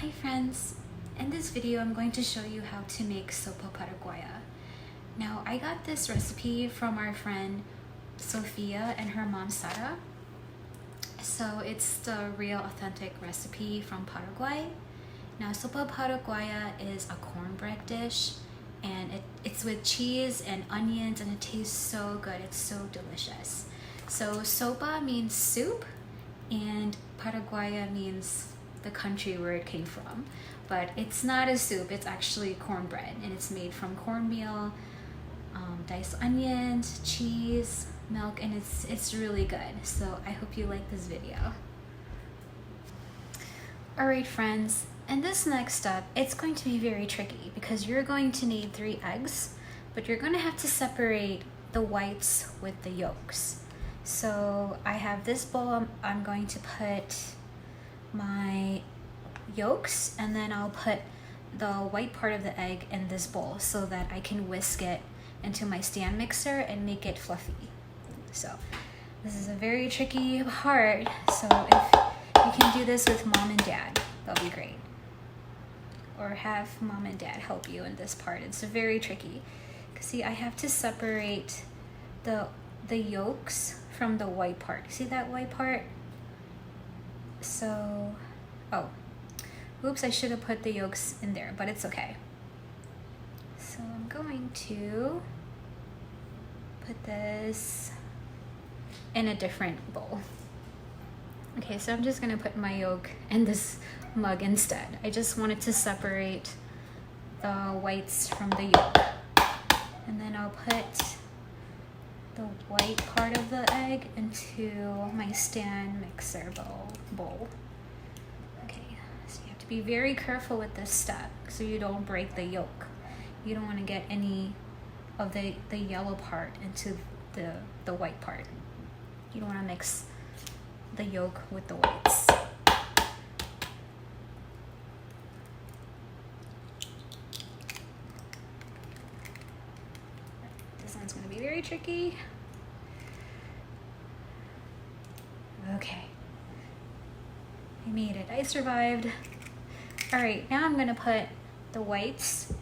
Hi friends! In this video I'm going to show you how to make Sopa Paraguaya. Now I got this recipe from our friend Sophia and her mom Sara. So it's the real authentic recipe from Paraguay. Now Sopa Paraguaya is a cornbread dish and it's with cheese and onions and it tastes so good, it's so delicious. So Sopa means soup and Paraguaya means the country where it came from, but it's not a soup, it's actually cornbread and it's made from cornmeal, diced onions, cheese, milk, and it's really good. So I hope you like this video. Alright friends, in this next step it's going to be very tricky because you're going to need 3 eggs, but you're going to have to separate the whites with the yolks. So I have this bowl, I'm going to put my yolks and then I'll put the white part of the egg in this bowl so that I can whisk it into my stand mixer and make it fluffy. So this is a very tricky part, so if you can do this with mom and dad, that'll be great. Or have mom and dad help you in this part. It's very tricky. See, I have to separate the yolks from the white part. See that white part? So, oh, oops, I should have put the yolks in there, but it's okay. So I'm going to put this in a different bowl. Okay, so I'm just gonna put my yolk in this mug instead. I just wanted to separate the whites from the yolk. And then I'll put the white part of the egg into my stand mixer bowl. Okay, so you have to be very careful with this step so you don't break the yolk. You don't want to get any of the yellow part into the white part. You don't want to mix the yolk with the whites. This one's going to be very tricky. Okay, I made it. I survived. All right, now I'm gonna put the whites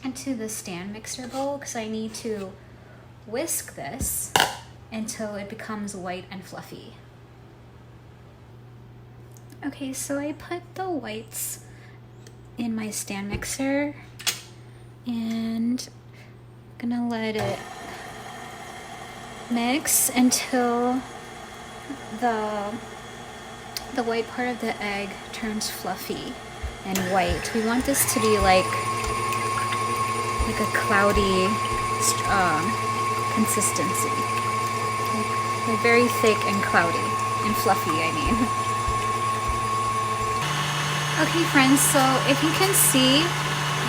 into the stand mixer bowl because I need to whisk this until it becomes white and fluffy. Okay, so I put the whites in my stand mixer and I'm gonna let it mix until the white part of the egg turns fluffy and white. We want this to be like a cloudy consistency, like very thick and cloudy and fluffy, I mean. Okay friends, so if you can see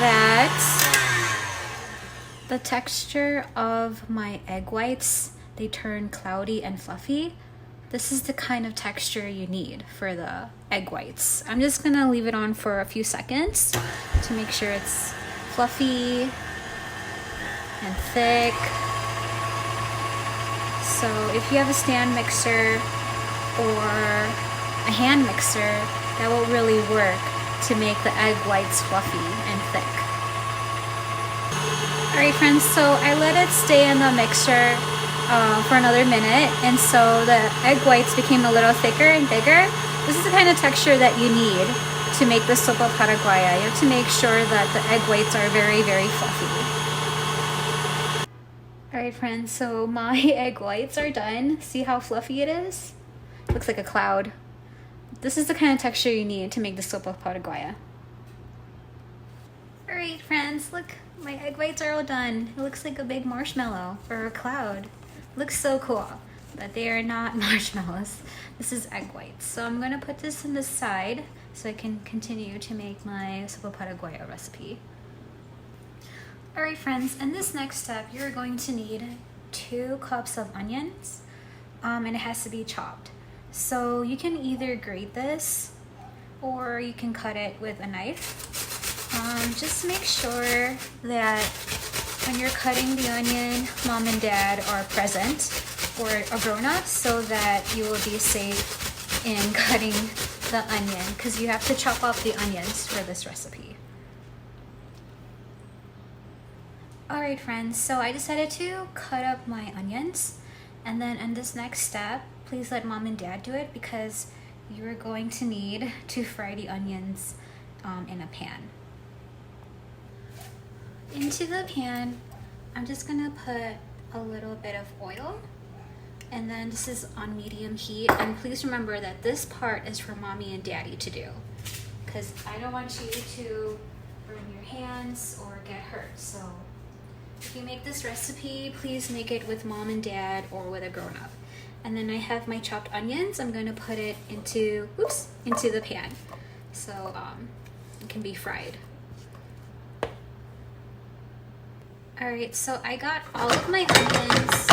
that the texture of my egg whites, they turn cloudy and fluffy. This is the kind of texture you need for the egg whites. I'm just gonna leave it on for a few seconds to make sure it's fluffy and thick. So if you have a stand mixer or a hand mixer, that will really work to make the egg whites fluffy and thick. Alright friends, so I let it stay in the mixer for another minute, and so the egg whites became a little thicker and bigger. This is the kind of texture that you need to make the Sopa Paraguaya. You have to make sure that the egg whites are very, very fluffy. Alright friends, so my egg whites are done. See how fluffy it is? Looks like a cloud. This is the kind of texture you need to make the Sopa Paraguaya. Alright friends, look, my egg whites are all done. It looks like a big marshmallow or a cloud. Looks so cool, but they are not marshmallows. This is egg whites. So I'm gonna put this in the side so I can continue to make my Sopa Paraguaya recipe. Alright friends, in this next step, you're going to need 2 cups of onions, and it has to be chopped. So you can either grate this or you can cut it with a knife. Just make sure that when you're cutting the onion, mom and dad are present or a grown-up so that you will be safe in cutting the onion because you have to chop up the onions for this recipe. Alright friends, so I decided to cut up my onions, and then in this next step, please let mom and dad do it because you're going to need to fry the onions in a pan. Into the pan, I'm just gonna put a little bit of oil, and then this is on medium heat, and please remember that this part is for mommy and daddy to do because I don't want you to burn your hands or get hurt. So if you make this recipe, please make it with mom and dad or with a grown-up. And then I have my chopped onions. I'm going to put it into the pan so it can be fried. Alright, so I got all of my onions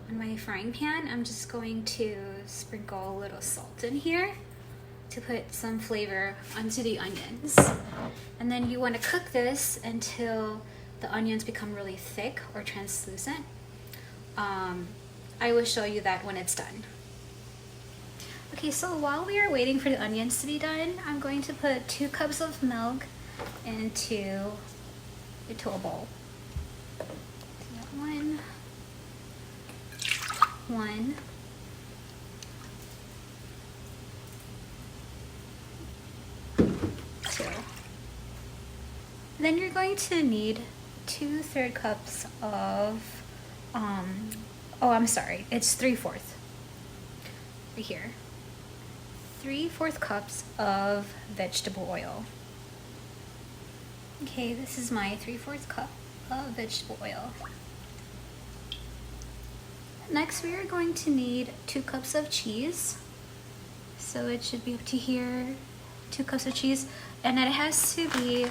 on my frying pan. I'm just going to sprinkle a little salt in here to put some flavor onto the onions. And then you want to cook this until the onions become really thick or translucent. I will show you that when it's done. Okay, so while we are waiting for the onions to be done, I'm going to put 2 cups of milk into a bowl. One. Two. Then you're going to need 2/3 cups of, I'm sorry, it's 3/4. Right here. 3/4 cups of vegetable oil. Okay, this is my 3/4 cup of vegetable oil. Next, we are going to need 2 cups of cheese. So it should be up to here, 2 cups of cheese. And it has to be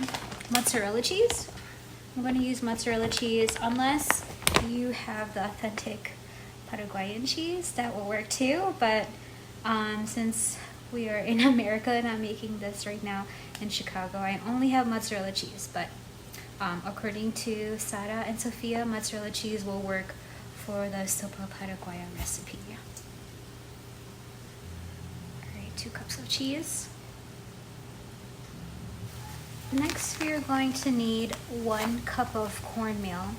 mozzarella cheese. I'm going to use mozzarella cheese unless you have the authentic Paraguayan cheese. That will work too, but since we are in America and I'm making this right now in Chicago, I only have mozzarella cheese. But according to Sara and Sophia, mozzarella cheese will work for the Sopa Paraguaya recipe. Alright, 2 cups of cheese. Next, we are going to need 1 cup of cornmeal.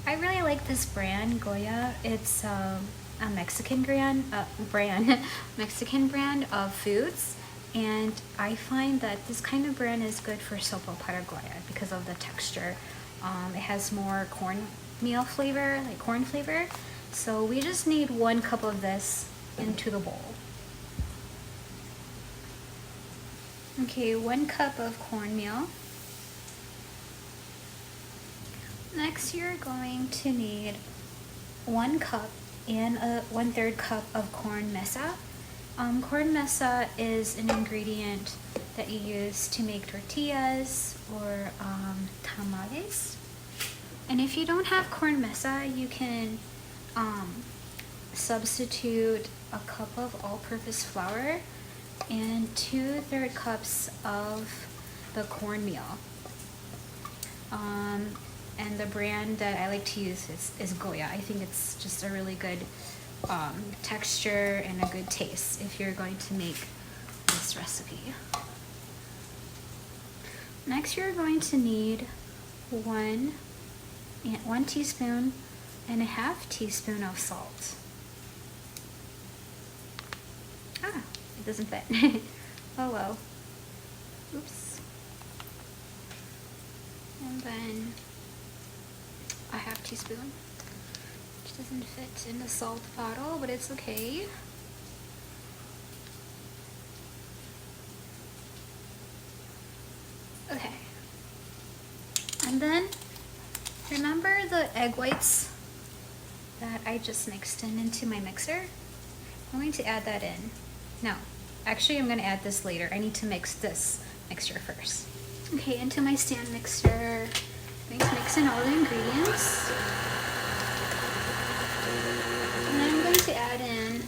I really like this brand, Goya. It's a Mexican brand of foods, and I find that this kind of brand is good for Sopa Paraguaya because of the texture. It has more cornmeal flavor, like corn flavor. So we just need 1 cup of this into the bowl. Okay, 1 cup of cornmeal. Next, you're going to need 1 cup and 1/3 cup of corn mesa. Corn mesa is an ingredient that you use to make tortillas or tamales. And if you don't have corn mesa, you can substitute a cup of all-purpose flour and 2/3 cups of the cornmeal. And the brand that I like to use is Goya. I think it's just a really good texture and a good taste if you're going to make this recipe. Next, you're going to need 1 teaspoon and 1/2 teaspoon of salt. It doesn't fit. Oh well. Oops. And then 1/2 teaspoon, which doesn't fit in the salt bottle, but it's okay. Okay. And then remember the egg whites that I just mixed into my mixer? I'm going to add that in. No, actually I'm going to add this later. I need to mix this mixture first. Okay, into my stand mixer, I'm going to mix in all the ingredients. And then I'm going to add in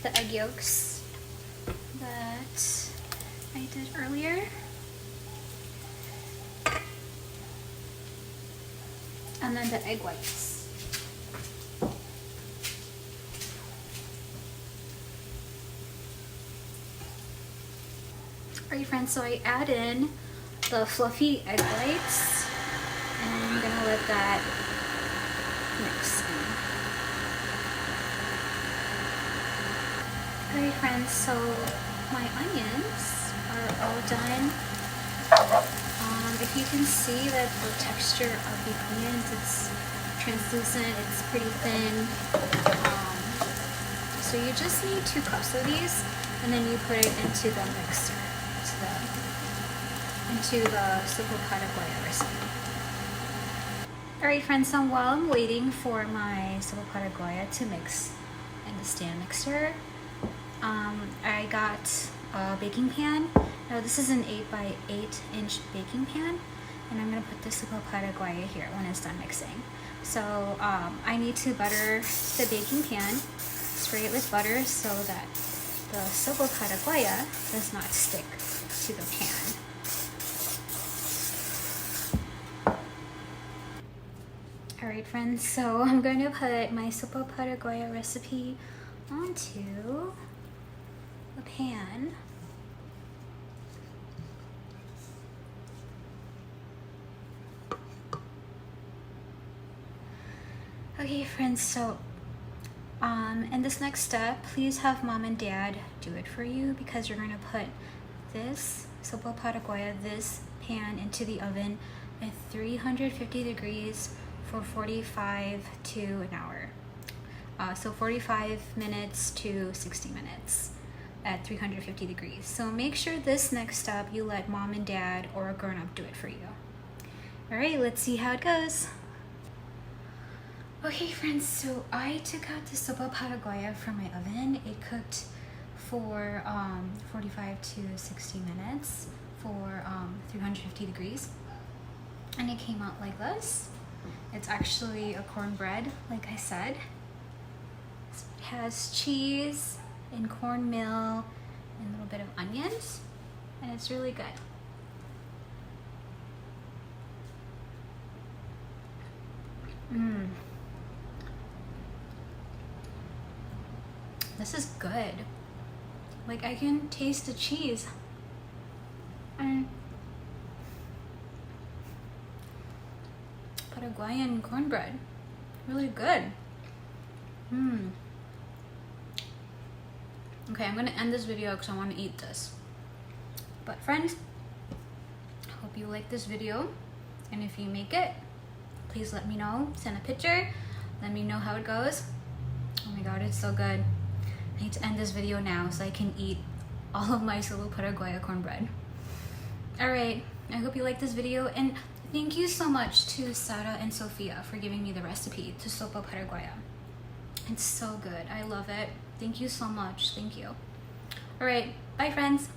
the egg yolks that I did earlier. And then the egg whites. Alright friends, so I add in the fluffy egg whites and I'm gonna let that mix in. Alright friends, so my onions are all done. If you can see that the texture of the onions, it's translucent, it's pretty thin. So you just need 2 cups of these and then you put it into the mixer, into the Sopa Paraguaya recipe. Alright friends, so while I'm waiting for my Sopa Paraguaya to mix in the stand mixer, I got a baking pan. Now this is an 8x8 inch baking pan, and I'm gonna put the Sopa Paraguaya here when it's done mixing. So I need to butter the baking pan, spray it with butter so that the Sopa Paraguaya does not stick to the pan. Alright friends, so I'm going to put my Sopa Paraguaya recipe onto a pan. Okay friends, so in this next step, please have mom and dad do it for you, because you're going to put this Sopa Paraguaya, this pan, into the oven at 350 degrees for 45 to an hour. So 45 minutes to 60 minutes at 350 degrees. So make sure this next step you let mom and dad or a grown-up do it for you. Alright, let's see how it goes. Okay friends, so I took out the Sopa Paraguaya from my oven. It cooked for 45 to 60 minutes for 350 degrees. And it came out like this. It's actually a cornbread, like I said. It has cheese and cornmeal and a little bit of onions, and it's really good. This is good. Like, I can taste the cheese. And Paraguayan cornbread, really good. Okay, I'm gonna end this video because I want to eat this. But friends, hope you like this video, and if you make it, please let me know. Send a picture, let me know how it goes. Oh my god, it's so good. I need to end this video now so I can eat all of my Sopa Paraguaya cornbread. Alright, I hope you like this video, and thank you so much to Sara and Sophia for giving me the recipe to Sopa Paraguaya. It's so good. I love it. Thank you so much. Thank you. Alright, bye friends.